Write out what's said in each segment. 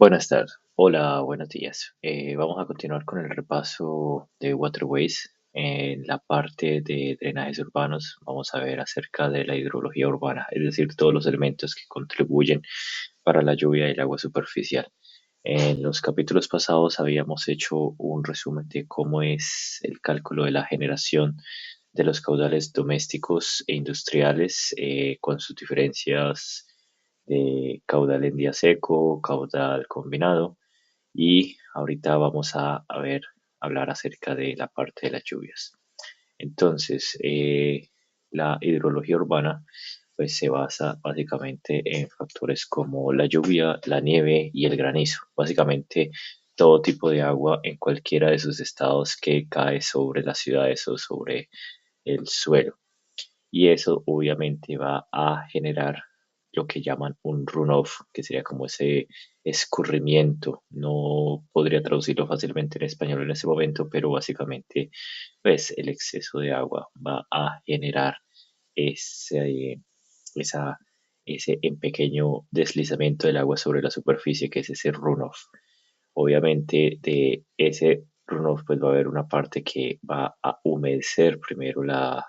Buenas tardes. Hola, buenos días. Vamos a continuar con el repaso de Waterways. En la parte de drenajes urbanos vamos a ver acerca de la hidrología urbana, es decir, todos los elementos que contribuyen para la lluvia y el agua superficial. En los capítulos pasados habíamos hecho un resumen de cómo es el cálculo de la generación de los caudales domésticos e industriales con sus diferencias de caudal en día seco, caudal combinado y ahorita vamos a ver, hablar acerca de la parte de las lluvias. Entonces, la hidrología urbana pues se basa básicamente en factores como la lluvia, la nieve y el granizo. Básicamente todo tipo de agua en cualquiera de sus estados que cae sobre las ciudades o sobre el suelo. Y eso obviamente va a generar lo que llaman un runoff, que sería como ese escurrimiento. No podría traducirlo fácilmente en español en ese momento, pero básicamente pues el exceso de agua va a generar ese, esa, ese en pequeño deslizamiento del agua sobre la superficie, que es ese runoff. Obviamente de ese runoff pues va a haber una parte que va a humedecer primero la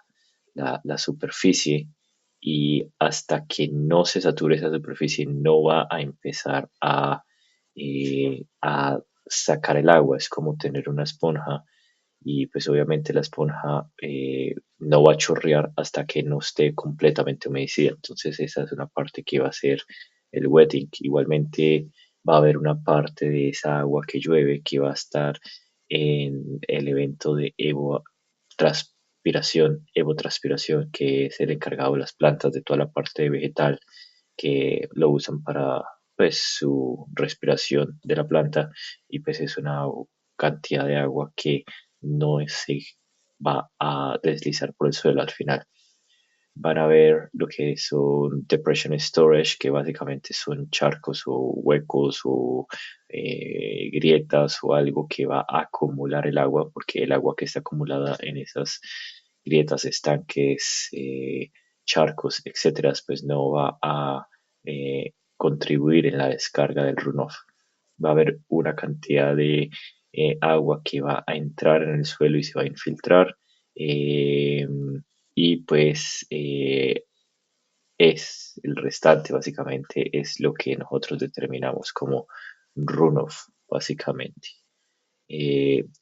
superficie y hasta que no se sature esa superficie no va a empezar a sacar el agua. Es como tener una esponja y pues obviamente la esponja no va a chorrear hasta que no esté completamente humedecida. Entonces esa es una parte que va a ser el wetting. Igualmente va a haber una parte de esa agua que llueve que va a estar en el evento de evotranspiración, que es el encargado de las plantas, de toda la parte vegetal que lo usan para pues su respiración de la planta y pues es una cantidad de agua que no se va a deslizar por el suelo al final. Van a ver lo que son depression storage, que básicamente son charcos o huecos o grietas o algo que va a acumular el agua, porque el agua que está acumulada en esas grietas, estanques, charcos, etcétera, pues no va a contribuir en la descarga del runoff. Va a haber una cantidad de agua que va a entrar en el suelo y se va a infiltrar. eh, y pues es el restante, básicamente, es lo que nosotros determinamos como runoff, básicamente.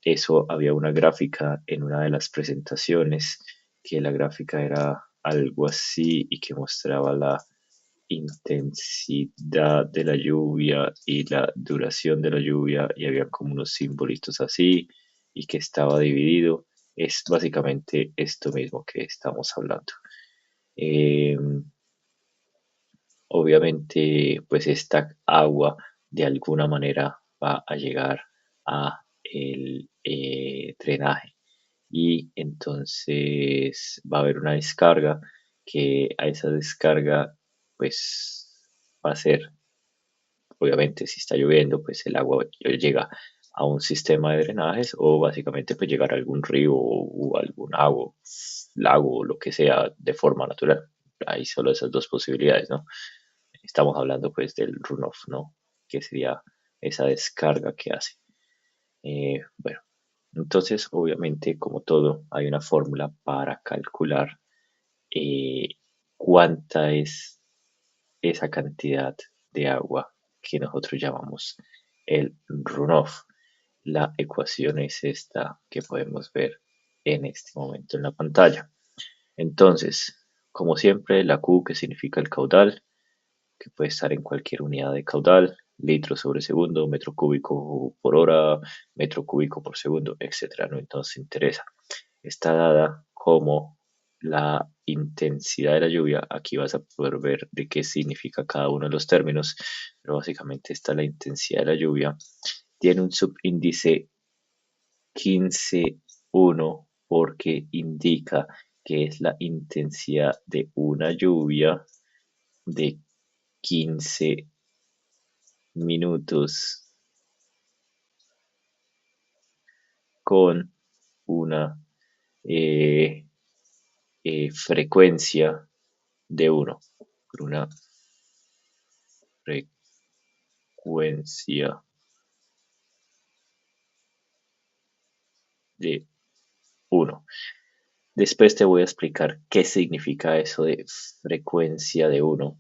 Eso había una gráfica en una de las presentaciones, que la gráfica era algo así y que mostraba la intensidad de la lluvia y la duración de la lluvia y había como unos simbolitos así y que estaba dividido. Es básicamente esto mismo que estamos hablando. Eh, Obviamente, pues esta agua de alguna manera va a llegar a el drenaje y entonces va a haber una descarga que a esa descarga pues va a ser, obviamente si está lloviendo pues el agua llega a un sistema de drenajes o básicamente pues llegar a algún río o algún lago o lo que sea de forma natural. Hay solo esas dos posibilidades, ¿no? Estamos hablando pues del runoff, ¿no? Que sería esa descarga que hace. Bueno, entonces obviamente como todo hay una fórmula para calcular eh, cuánta es esa cantidad de agua que nosotros llamamos el runoff. La ecuación es esta que podemos ver en este momento en la pantalla. Entonces, como siempre, la Q, que significa el caudal, que puede estar en cualquier unidad de caudal, litros sobre segundo, metro cúbico por hora, metro cúbico por segundo, etcétera. No, entonces interesa. Está dada como la intensidad de la lluvia. Aquí vas a poder ver de qué significa cada uno de los términos, pero básicamente está la intensidad de la lluvia. Tiene un subíndice 15,1 porque indica que es la intensidad de una lluvia de 15 minutos con una eh, frecuencia de uno, por una frecuencia de uno. Después te voy a explicar qué significa eso de frecuencia de uno.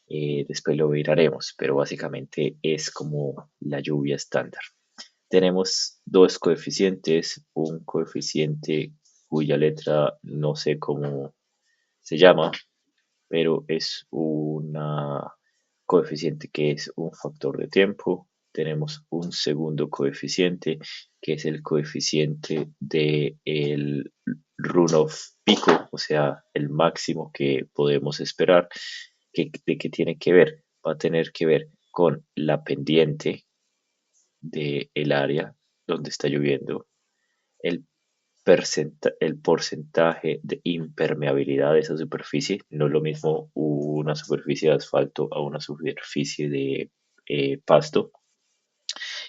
Después lo miraremos, pero básicamente es como la lluvia estándar. Tenemos dos coeficientes, un coeficiente cuya letra no sé cómo se llama, pero es una coeficiente que es un factor de tiempo. Tenemos un segundo coeficiente que es el coeficiente de el runoff pico, o sea, el máximo que podemos esperar. ¿De qué tiene que ver? Va a tener que ver con la pendiente del área donde está lloviendo, el el porcentaje de impermeabilidad de esa superficie. No es lo mismo una superficie de asfalto a una superficie de pasto,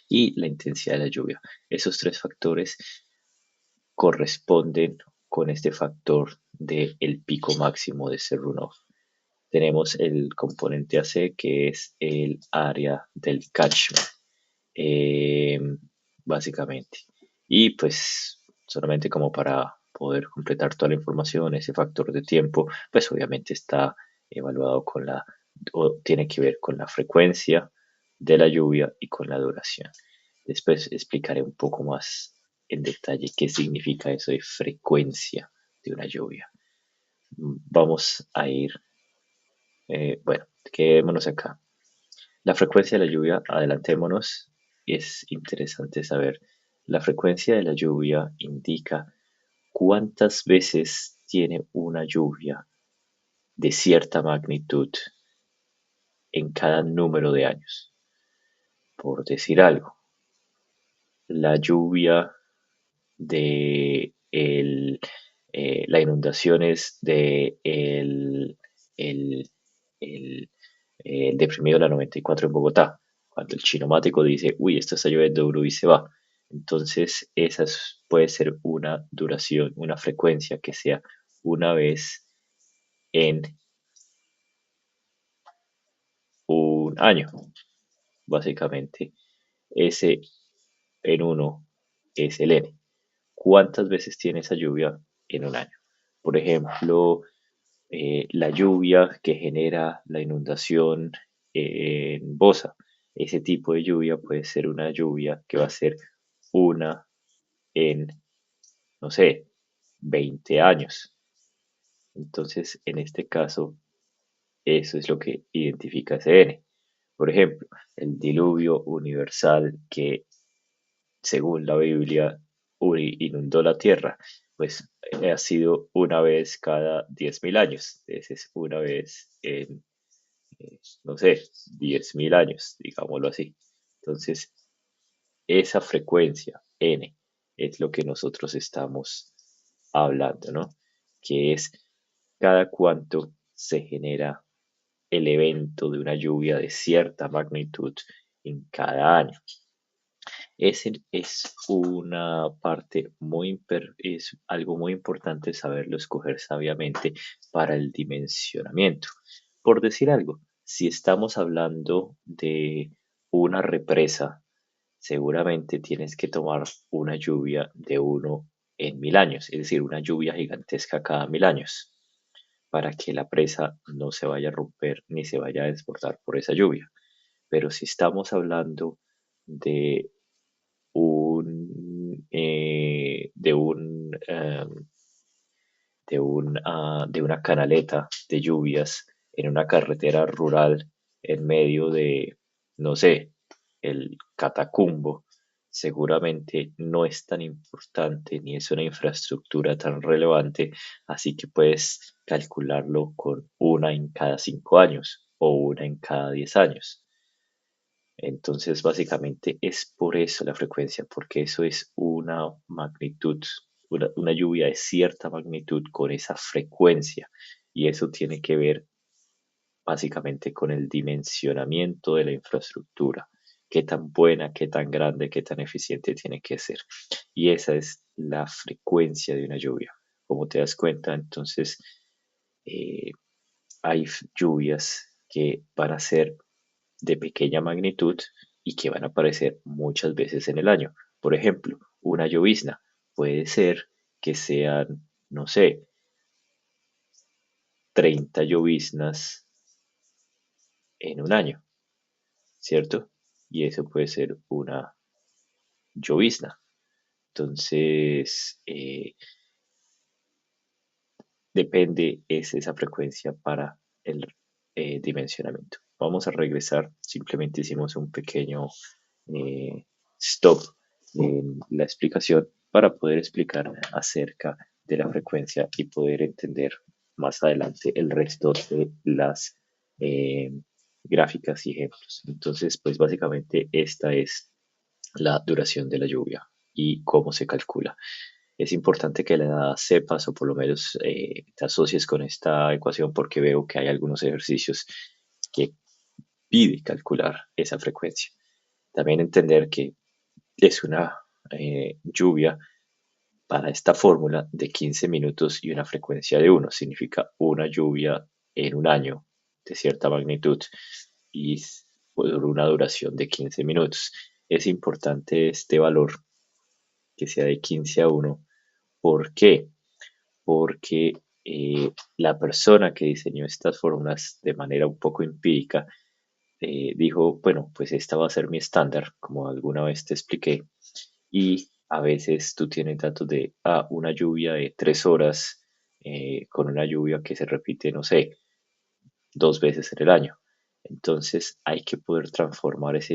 y la intensidad de la lluvia. Esos tres factores corresponden con este factor del pico máximo de ese runoff. Tenemos el componente AC, que es el área del catchment, eh, básicamente. Y pues solamente como para poder completar toda la información, ese factor de tiempo, pues obviamente está evaluado con o tiene que ver con la frecuencia de la lluvia y con la duración. Después explicaré un poco más en detalle qué significa eso de frecuencia de una lluvia. Vamos a ir, bueno, quedémonos acá. La frecuencia de la lluvia, adelantémonos, es interesante saber. La frecuencia de la lluvia indica cuántas veces tiene una lluvia de cierta magnitud en cada número de años. Por decir algo, la lluvia de la inundación es de el, el, el deprimido de la 94 en Bogotá, cuando el chinomático dice, uy, esto está lloviendo duro y se va. Entonces, esa puede ser una duración, una frecuencia que sea una vez en un año, básicamente. Ese en uno es el N. ¿Cuántas veces tiene esa lluvia en un año? Por ejemplo, la lluvia que genera la inundación en Bosa. Ese tipo de lluvia puede ser una lluvia que va a ser una en, no sé, 20 años. Entonces, en este caso, eso es lo que identifica ese N. Por ejemplo, el diluvio universal que, según la Biblia, inundó la tierra, pues ha sido una vez cada 10.000 años. Ese es una vez en, no sé, 10.000 años, digámoslo así. Entonces, esa frecuencia n es lo que nosotros estamos hablando, ¿no? Que es cada cuánto se genera el evento de una lluvia de cierta magnitud en cada año. Es una parte es algo muy importante saberlo escoger sabiamente para el dimensionamiento. Por decir algo, si estamos hablando de una represa, seguramente tienes que tomar una lluvia de 1 en 1000 años, es decir, una lluvia gigantesca cada 1000 años, para que la presa no se vaya a romper ni se vaya a desbordar por esa lluvia. Pero si estamos hablando de un, de un, de una canaleta de lluvias en una carretera rural en medio de, no sé, el Catacumbo, seguramente no es tan importante ni es una infraestructura tan relevante, así que puedes calcularlo con una en cada 5 años o una en cada 10 años. Entonces, básicamente es por eso la frecuencia, porque eso es una magnitud, una lluvia de cierta magnitud con esa frecuencia. Y eso tiene que ver básicamente con el dimensionamiento de la infraestructura. Qué tan buena, qué tan grande, qué tan eficiente tiene que ser. Y esa es la frecuencia de una lluvia. Como te das cuenta, entonces eh, hay lluvias que van a ser de pequeña magnitud y que van a aparecer muchas veces en el año. Por ejemplo, una llovizna puede ser que sean, no sé, 30 lloviznas en un año, ¿cierto? Y eso puede ser una llovizna. Entonces, depende es esa frecuencia para el dimensionamiento. Vamos a regresar, simplemente hicimos un pequeño eh, stop en la explicación para poder explicar acerca de la frecuencia y poder entender más adelante el resto de las eh, gráficas y ejemplos. Entonces, pues básicamente esta es la duración de la lluvia y cómo se calcula. Es importante que la sepas o por lo menos te asocies con esta ecuación porque veo que hay algunos ejercicios que pide calcular esa frecuencia. También entender que es una lluvia para esta fórmula de 15 minutos y una frecuencia de 1. Significa una lluvia en un año de cierta magnitud y por una duración de 15 minutos. Es importante este valor que sea de 15 a 1. ¿Por qué? Porque la persona que diseñó estas fórmulas de manera un poco empírica dijo, bueno, pues esta va a ser mi estándar, como alguna vez te expliqué, y a veces tú tienes datos de una lluvia de 3 horas con una lluvia que se repite, no sé, 2 veces en el año. Entonces hay que poder transformar esa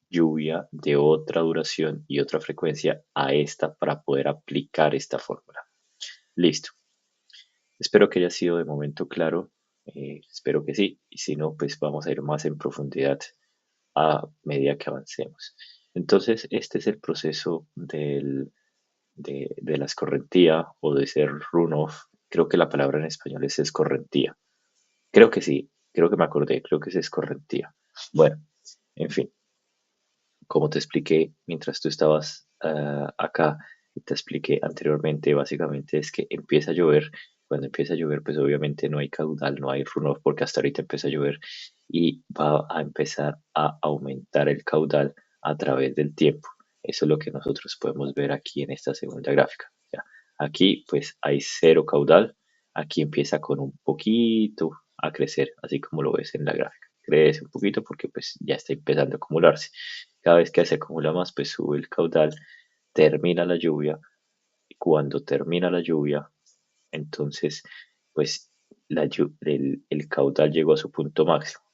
lluvia de otra duración y otra frecuencia a esta para poder aplicar esta fórmula. Listo. Espero que haya sido de momento claro. Espero que sí. Y si no, pues vamos a ir más en profundidad a medida que avancemos. Entonces, este es el proceso de la escorrentía o de ser runoff. Creo que la palabra en español es escorrentía. Creo que sí, creo que me acordé, creo que es escorrentía. Bueno, en fin, como te expliqué mientras tú estabas acá y te expliqué anteriormente, básicamente es que empieza a llover. Cuando empieza a llover, pues obviamente no hay caudal, no hay runoff porque hasta ahorita empieza a llover y va a empezar a aumentar el caudal a través del tiempo. Eso es lo que nosotros podemos ver aquí en esta segunda gráfica. ¿Ya? Aquí pues hay cero caudal, aquí empieza con un poquito a crecer, así como lo ves en la gráfica. Crece un poquito porque pues ya está empezando a acumularse. Cada vez que se acumula más, pues sube el caudal, termina la lluvia, y cuando termina la lluvia, entonces, pues el caudal llegó a su punto máximo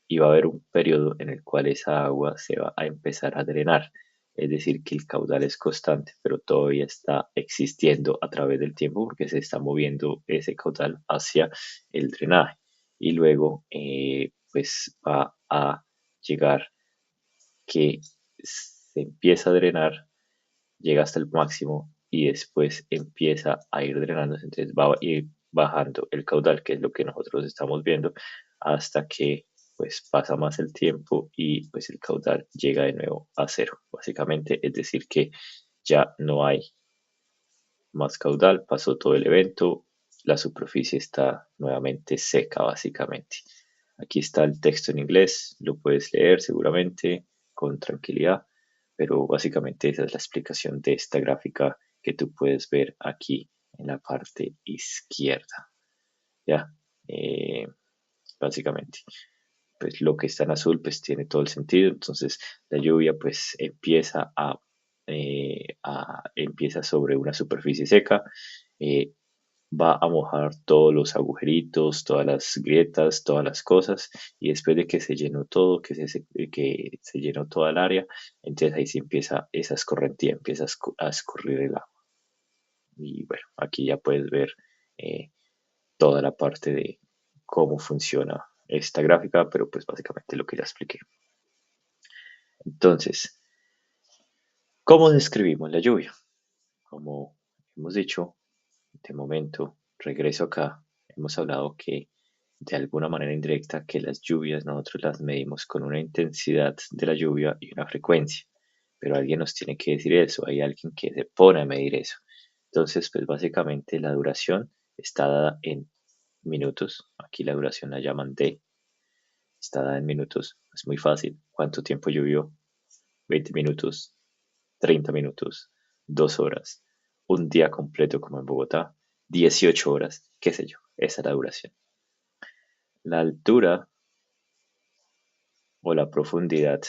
y va a haber un periodo en el cual esa agua se va a empezar a drenar. Es decir, que el caudal es constante, pero todavía está existiendo a través del tiempo porque se está moviendo ese caudal hacia el drenaje. Y luego, pues va a llegar que se empieza a drenar, llega hasta el máximo y después empieza a ir drenándose, entonces va a ir bajando el caudal, que es lo que nosotros estamos viendo, hasta que pues pasa más el tiempo y pues el caudal llega de nuevo a cero, básicamente, es decir que ya no hay más caudal, pasó todo el evento, la superficie está nuevamente seca, básicamente. Aquí está el texto en inglés, lo puedes leer seguramente con tranquilidad, pero básicamente esa es la explicación de esta gráfica que tú puedes ver aquí en la parte izquierda. Ya, Eh, básicamente, pues lo que está en azul pues tiene todo el sentido, entonces la lluvia pues empieza sobre una superficie seca, eh, va a mojar todos los agujeritos, todas las grietas, todas las cosas, y después de que se llenó todo, que se llenó toda el área, entonces ahí sí empieza esa escorrentía, empieza a escurrir el agua. Y bueno, aquí ya puedes ver eh, toda la parte de cómo funciona esta gráfica, pero pues básicamente lo que ya expliqué. Entonces, ¿cómo describimos la lluvia? Como hemos dicho, de momento, regreso acá, hemos hablado que de alguna manera indirecta que las lluvias nosotros las medimos con una intensidad de la lluvia y una frecuencia, pero alguien nos tiene que decir eso, hay alguien que se pone a medir eso. Entonces, pues básicamente la duración está dada en minutos, aquí la duración la llaman D, está dada en minutos. Es muy fácil. ¿Cuánto tiempo llovió? 20 minutos, 30 minutos, 2 horas, un día completo como en Bogotá, 18 horas, qué sé yo. Esa es la duración. La altura o la profundidad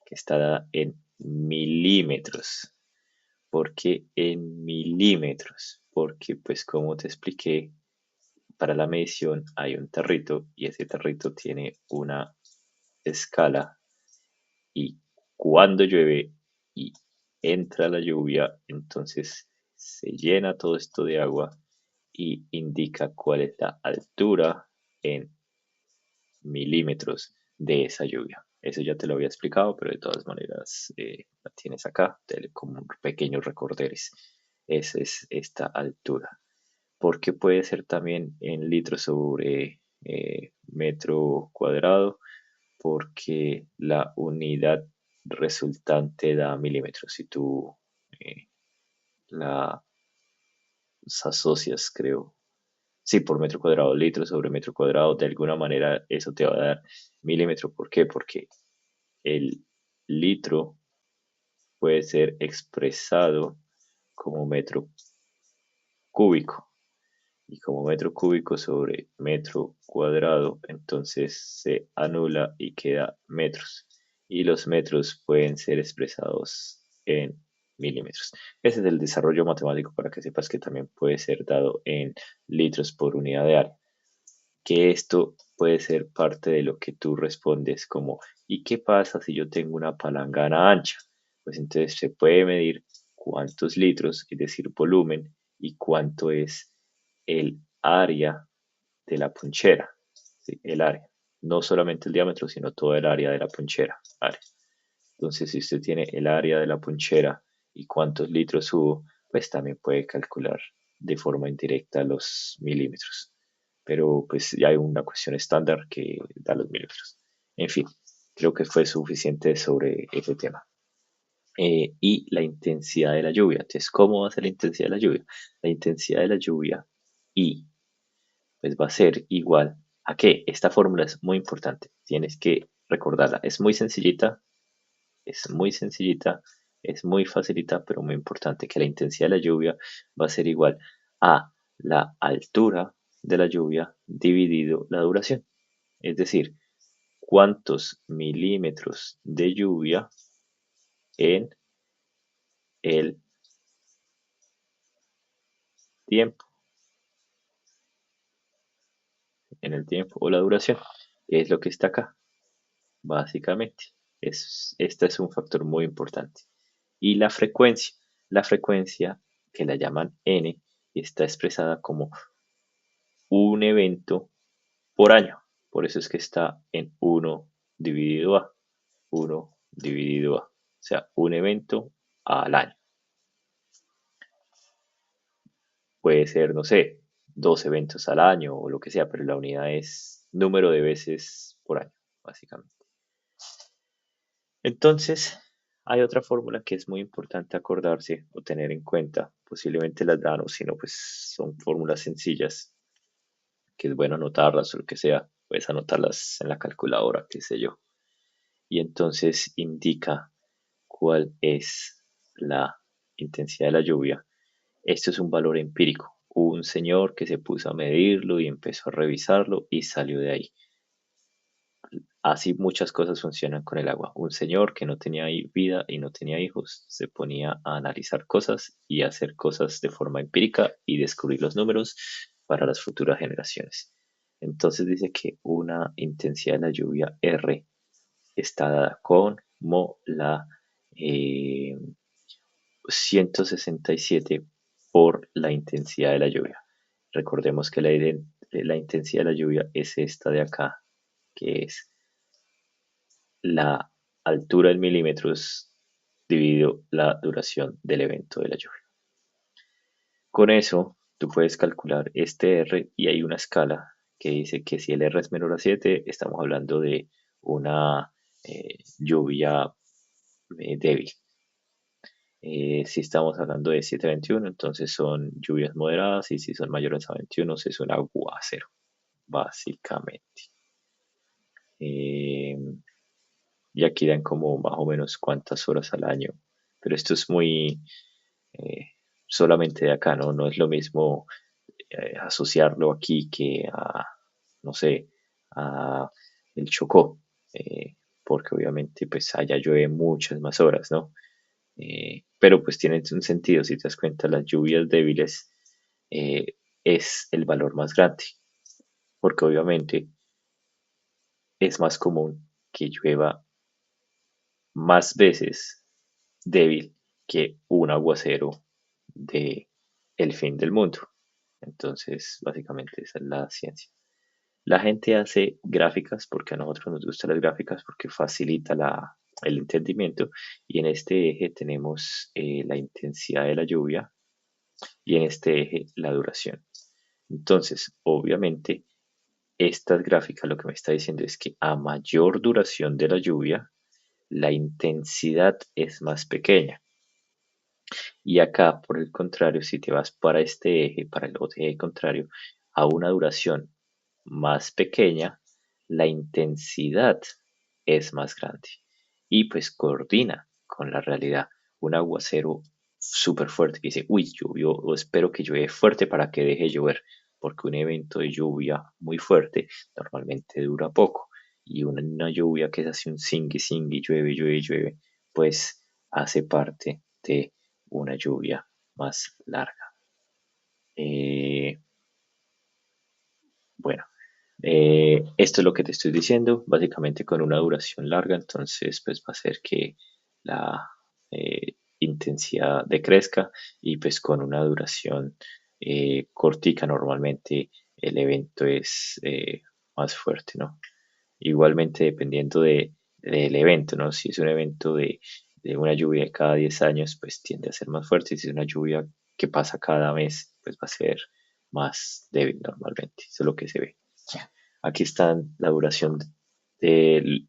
que está dada en milímetros. ¿Por qué en milímetros? Porque pues como te expliqué, para la medición hay un tarrito y ese tarrito tiene una escala y cuando llueve y entra la lluvia, entonces se llena todo esto de agua y indica cuál es la altura en milímetros de esa lluvia. Eso ya te lo había explicado, pero de todas maneras la tienes acá, como pequeños recorderis. Esa es esta altura. Porque puede ser también en litros sobre metro cuadrado, porque la unidad resultante da milímetros. Si tú eh, la asocias, creo, sí, por metro cuadrado, litros sobre metro cuadrado, de alguna manera eso te va a dar milímetro. ¿Por qué? Porque el litro puede ser expresado como metro cúbico. Y como metro cúbico sobre metro cuadrado, entonces se anula y queda metros. Y los metros pueden ser expresados en milímetros. Ese es el desarrollo matemático para que sepas que también puede ser dado en litros por unidad de área. Que esto puede ser parte de lo que tú respondes como, ¿y qué pasa si yo tengo una palangana ancha? Pues entonces se puede medir cuántos litros, es decir, volumen, y cuánto es el área de la punchera, ¿sí? El área, no solamente el diámetro, sino todo el área de la punchera, área. Entonces, si usted tiene el área de la punchera y cuántos litros hubo, pues también puede calcular de forma indirecta los milímetros. Pero pues ya hay una cuestión estándar que da los milímetros. En fin, creo que fue suficiente sobre ese tema. Y la intensidad de la lluvia. Entonces, ¿cómo va a ser la intensidad de la lluvia? La intensidad de la lluvia y pues va a ser igual a que esta fórmula es muy importante. Tienes que recordarla. Es muy sencillita, es muy facilita, pero muy importante que la intensidad de la lluvia va a ser igual a la altura de la lluvia dividido la duración. Es decir, cuántos milímetros de lluvia en el tiempo, o la duración, es lo que está acá, básicamente. Este es un factor muy importante. Y la frecuencia que la llaman n, está expresada como un evento por año. Por eso es que está en uno dividido a. Uno dividido a. O sea, un evento al año. Puede ser, no sé, 2 eventos al año o lo que sea, pero la unidad es número de veces por año, básicamente. Entonces, hay otra fórmula que es muy importante acordarse o tener en cuenta. Posiblemente las dan o si no, pues son fórmulas sencillas que es bueno anotarlas o lo que sea. Puedes anotarlas en la calculadora, qué sé yo. Y entonces indica cuál es la intensidad de la lluvia. Esto es un valor empírico. Hubo un señor que se puso a medirlo y empezó a revisarlo y salió de ahí. Así muchas cosas funcionan con el agua. Un señor que no tenía vida y no tenía hijos se ponía a analizar cosas y a hacer cosas de forma empírica y descubrir los números para las futuras generaciones. Entonces dice que una intensidad de la lluvia R está dada como la 167 por la intensidad de la lluvia. Recordemos que la intensidad de la lluvia es esta de acá, que es la altura en milímetros dividido la duración del evento de la lluvia. Con eso, tú puedes calcular este R y hay una escala que dice que si el R es menor a 7, estamos hablando de una lluvia débil. Si estamos hablando de 7 a 21, entonces son lluvias moderadas y si son mayores a 21 es un aguacero, básicamente. eh, y aquí dan como más o menos cuántas horas al año, pero esto es muy eh, solamente de acá, ¿no? No es lo mismo asociarlo aquí que a, no sé, a el Chocó, porque obviamente pues allá llueve muchas más horas, ¿no? Pero pues tiene un sentido, si te das cuenta, las lluvias débiles es el valor más grande, porque obviamente es más común que llueva más veces débil que un aguacero de el fin del mundo. Entonces, básicamente esa es la ciencia. La gente hace gráficas porque a nosotros nos gustan las gráficas porque facilita el entendimiento y en este eje tenemos la intensidad de la lluvia y en este eje la duración. Entonces, obviamente, estas gráficas lo que me está diciendo es que a mayor duración de la lluvia, la intensidad es más pequeña. Y acá, por el contrario, si te vas para este eje, para el otro eje contrario, a una duración más pequeña, la intensidad es más grande y pues coordina con la realidad. Un aguacero súper fuerte que dice, uy, llovió, o espero que llueve fuerte para que deje llover, porque un evento de lluvia muy fuerte normalmente dura poco y una lluvia que es así un singui, singui, llueve, llueve, llueve, pues hace parte de una lluvia más larga. Eh, bueno, esto es lo que te estoy diciendo, básicamente con una duración larga, entonces pues va a ser que la intensidad decrezca y pues con una duración cortica normalmente el evento es más fuerte, ¿no? Igualmente dependiendo del evento, ¿no? Si es un evento de una lluvia de cada 10 años, pues tiende a ser más fuerte. Si es una lluvia que pasa cada mes, pues va a ser más débil normalmente. Eso es lo que se ve. Aquí está la duración del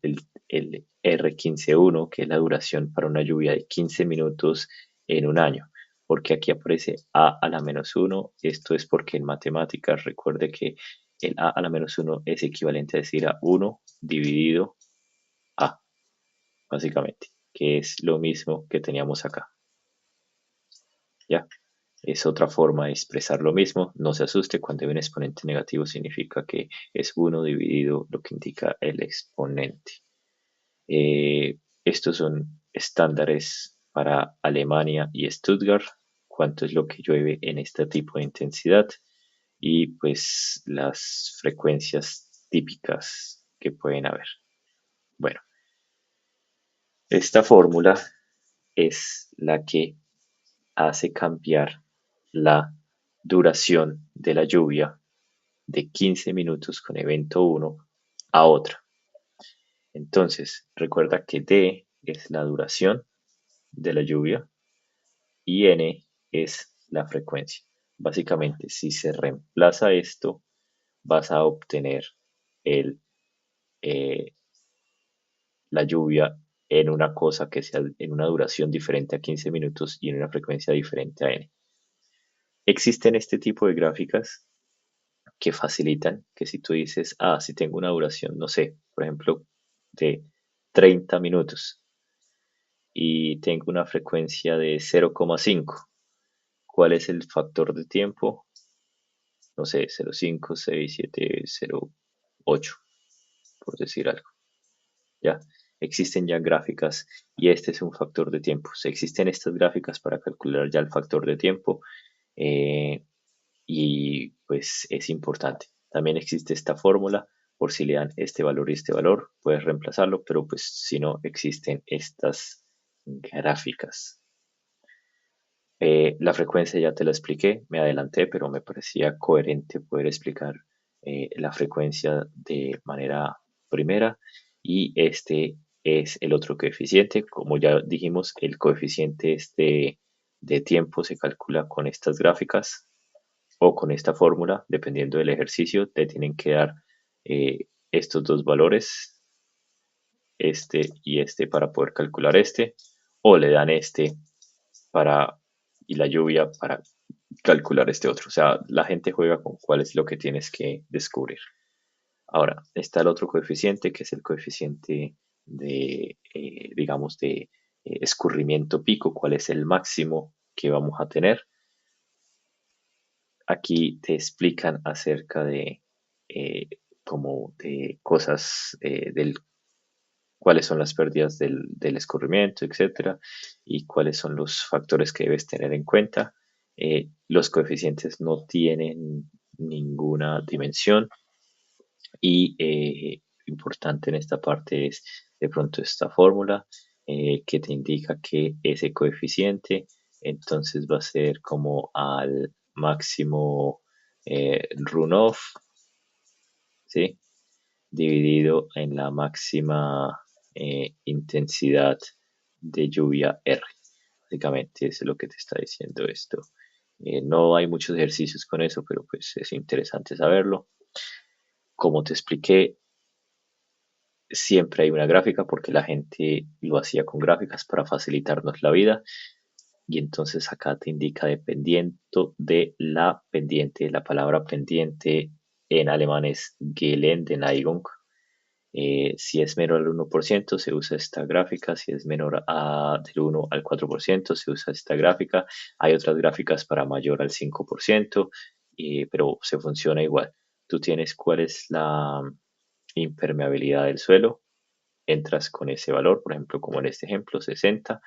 el R15.1, que es la duración para una lluvia de 15 minutos en un año. Porque aquí aparece A a la menos 1. Esto es porque en matemáticas recuerde que el A a la menos 1 es equivalente a decir a 1 dividido A, básicamente, que es lo mismo que teníamos acá. ¿Ya? Es otra forma de expresar lo mismo. No se asuste, cuando hay un exponente negativo significa que es 1 dividido lo que indica el exponente. Estos son estándares para Alemania y Stuttgart, cuánto es lo que llueve en este tipo de intensidad y pues las frecuencias típicas que pueden haber. Bueno, esta fórmula es la que hace cambiar la duración de la lluvia de 15 minutos con evento 1 a otra. Entonces, recuerda que D es la duración de la lluvia y N es la frecuencia. Básicamente, si se reemplaza esto, vas a obtener el, eh, la lluvia en una cosa que sea en una duración diferente a 15 minutos y en una frecuencia diferente a N. Existen este tipo de gráficas que facilitan que si tú dices, si tengo una duración, no sé, por ejemplo, de 30 minutos y tengo una frecuencia de 0,5, ¿cuál es el factor de tiempo? No sé, 0,5, 6, 7, 0,8, por decir algo. Ya, existen ya gráficas y este es un factor de tiempo. Existen estas gráficas para calcular ya el factor de tiempo eh, y pues es importante. También existe esta fórmula por si le dan este valor y este valor, puedes reemplazarlo, pero pues si no existen estas gráficas. La frecuencia ya te la expliqué, me adelanté, pero me parecía coherente poder explicar la frecuencia de manera primera y este es el otro coeficiente. Como ya dijimos, el coeficiente de tiempo se calcula con estas gráficas o con esta fórmula, dependiendo del ejercicio, te tienen que dar estos dos valores, este y este para poder calcular este, o le dan este para y la lluvia para calcular este otro. O sea, la gente juega con cuál es lo que tienes que descubrir. Ahora, está el otro coeficiente, que es el coeficiente digamos, de escurrimiento pico, cuál es el máximo que vamos a tener. Aquí te explican acerca de eh, como de cosas cuáles son las pérdidas del escurrimiento, etcétera, y cuáles son los factores que debes tener en cuenta. Los coeficientes no tienen ninguna dimensión y importante en esta parte es de pronto esta fórmula que te indica que ese coeficiente entonces va a ser como al máximo runoff, ¿sí? Dividido en la máxima intensidad de lluvia R. Básicamente eso es lo que te está diciendo esto. No hay muchos ejercicios con eso, pero pues es interesante saberlo. Como te expliqué, siempre hay una gráfica porque la gente lo hacía con gráficas para facilitarnos la vida. Y entonces acá te indica dependiendo de la pendiente. La palabra pendiente en alemán es Geländeneigung. Si es menor al 1% se usa esta gráfica, si es menor del 1 al 4% se usa esta gráfica. Hay otras gráficas para mayor al 5%, pero se funciona igual. Tú tienes cuál es la impermeabilidad del suelo, entras con ese valor, por ejemplo, como en este ejemplo, 60,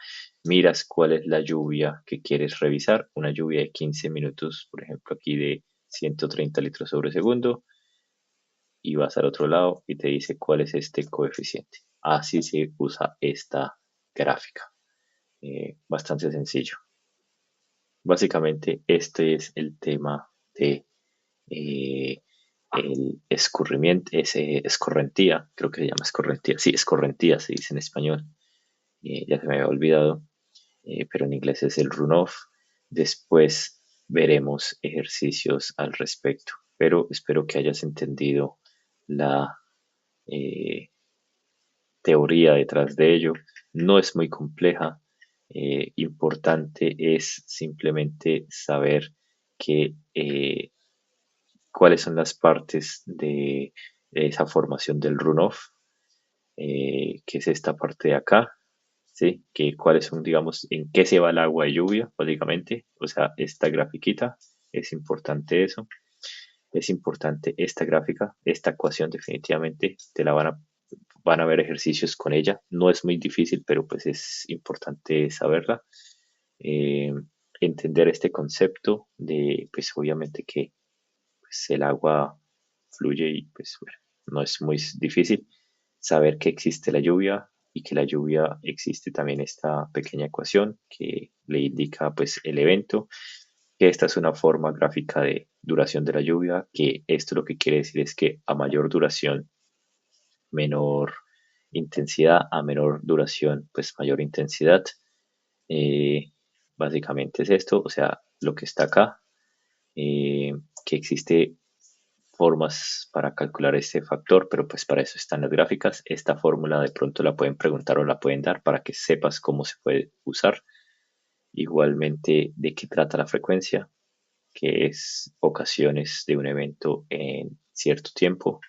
miras cuál es la lluvia que quieres revisar, una lluvia de 15 minutos, por ejemplo, aquí de 130 litros sobre segundo, y vas al otro lado y te dice cuál es este coeficiente. Así se usa esta gráfica. Bastante sencillo. Básicamente este es el tema de eh, el escurrimiento, escorrentía, creo que se llama escorrentía, sí, escorrentía se dice en español, ya se me había olvidado, pero en inglés es el runoff. Después veremos ejercicios al respecto, pero espero que hayas entendido la eh, teoría detrás de ello. No es muy compleja. Importante es simplemente saber que cuáles son las partes de esa formación del runoff, que es esta parte de acá, ¿sí? Que cuáles son, digamos, en qué se va el agua de lluvia, básicamente. O sea, esta grafiquita, es importante eso. Es importante esta gráfica, esta ecuación definitivamente te la van a ver ejercicios con ella. No es muy difícil, pero pues es importante saberla. Eh, Entender este concepto de, pues obviamente que pues, el agua fluye y pues bueno, no es muy difícil saber que existe la lluvia y que la lluvia existe también esta pequeña ecuación que le indica pues el evento, que esta es una forma gráfica de duración de la lluvia, que esto lo que quiere decir es que a mayor duración, menor intensidad, a menor duración, pues mayor intensidad. Eh, Básicamente es esto, o sea, lo que está acá, eh, que existe formas para calcular este factor, pero pues para eso están las gráficas. Esta fórmula de pronto la pueden preguntar o la pueden dar para que sepas cómo se puede usar. Igualmente, de qué trata la frecuencia, que es ocasiones de un evento en cierto tiempo,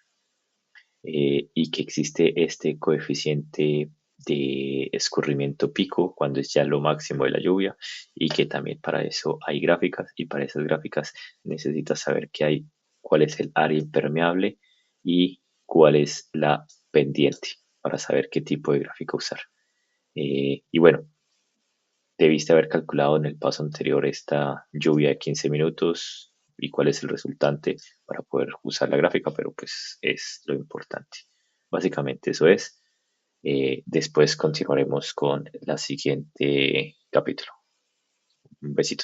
y que existe este coeficiente de escurrimiento pico cuando es ya lo máximo de la lluvia y que también para eso hay gráficas y para esas gráficas necesitas saber que hay cuál es el área impermeable y cuál es la pendiente para saber qué tipo de gráfica usar. Y bueno, debiste haber calculado en el paso anterior esta lluvia de 15 minutos y cuál es el resultante para poder usar la gráfica, pero pues es lo importante. Básicamente eso es. Después continuaremos con la siguiente capítulo. Un besito.